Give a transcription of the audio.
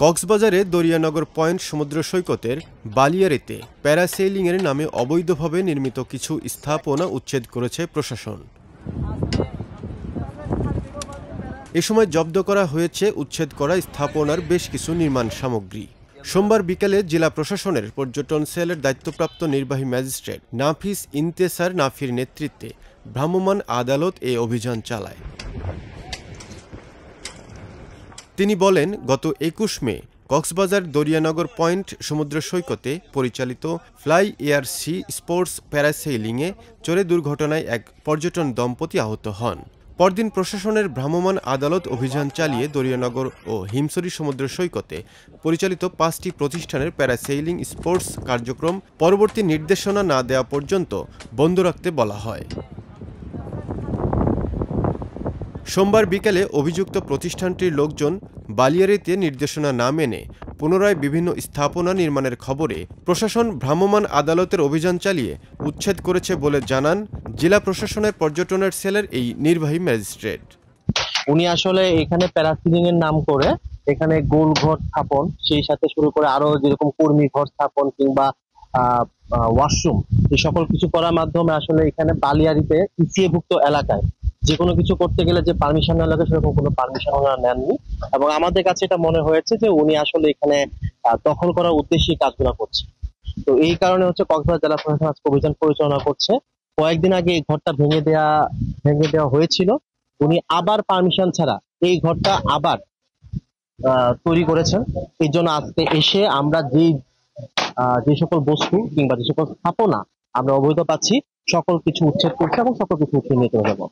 কক্সবাজারে দরিয়ানগর পয়েন্ট সমুদ্র সৈকতের বালিয়াড়ীতে প্যারাসেইলিংয়ের নামে অবৈধভাবে নির্মিত কিছু স্থাপনা উচ্ছেদ করেছে প্রশাসন। এ সময় জব্দ করা হয়েছে উচ্ছেদ করা স্থাপনার বেশ কিছু নির্মাণ সামগ্রী। সোমবার বিকেলে জেলা প্রশাসনের পর্যটন সেলের দায়িত্বপ্রাপ্ত নির্বাহী ম্যাজিস্ট্রেট নাফিস ইন্তেসার নাফির নেতৃত্বে ভ্রাম্যমাণ আদালত এ অভিযান চালায়। তিনি বলেন, গত ২১ মে কক্সবাজার দরিয়ানগর পয়েন্ট সমুদ্র সৈকতে পরিচালিত ফ্লাই এয়ার সি স্পোর্টস প্যারাসেইলিংয়ে চড়ে দুর্ঘটনায় এক পর্যটন দম্পতি আহত হন। পরদিন প্রশাসনের ভ্রাম্যমাণ আদালত অভিযান চালিয়ে দরিয়ানগর ও হিমছড়ি সমুদ্র সৈকতে পরিচালিত ৫টি প্রতিষ্ঠানের প্যারাসেইলিং স্পোর্টস কার্যক্রম পরবর্তী নির্দেশনা না দেওয়া পর্যন্ত বন্ধ রাখতে বলা হয়। সোমবার বিকেলে অভিযুক্ত প্রতিষ্ঠানটির লোকজন বালিয়াড়ীতে নির্দেশনা না মেনে পুনরায় বিভিন্ন স্থাপনা নির্মাণের খবরে প্রশাসন ভ্রাম্যমাণ আদালতের অভিযান চালিয়ে উচ্ছেদ করেছে বলে জানান জেলা প্রশাসনের পর্যটনের সেলের এই নির্বাহী ম্যাজিস্ট্রেট। উনি আসলে এখানে প্যারাসেইলিং এর নাম করে এখানে গোল ঘর স্থাপন, সেই সাথে শুরু করে আরো যেরকম কর্মী ঘর স্থাপন কিংবা ওয়াশরুম, এই সকল কিছু করার মাধ্যমে আসলে এখানে বালিয়াড়ীতে ইসিএভুক্ত এলাকায় যে কোনো কিছু করতে গেলে যে পারমিশন নেওয়া লাগে সেরকম কোনো পারমিশন ওনারা নেননি, এবং আমাদের কাছে এটা মনে হয়েছে যে উনি আসলে এখানে দখল করার উদ্দেশ্যে কাজগুলো করছে। তো এই কারণে হচ্ছে কক্সবাজার জেলা প্রশাসন আজকে অভিযান পরিচালনা করছে। কয়েকদিন আগে এই ঘরটা ভেঙে দেওয়া হয়েছিল, উনি আবার পারমিশন ছাড়া এই ঘরটা আবার তৈরি করেছেন। এই জন্য আজকে এসে আমরা যে সকল বস্তু কিংবা যে সকল স্থাপনা আমরা অবৈধ পাচ্ছি সকল কিছু উচ্ছেদ করছি এবং সকল কিছু উঠিয়ে নিয়ে চলে যাবো।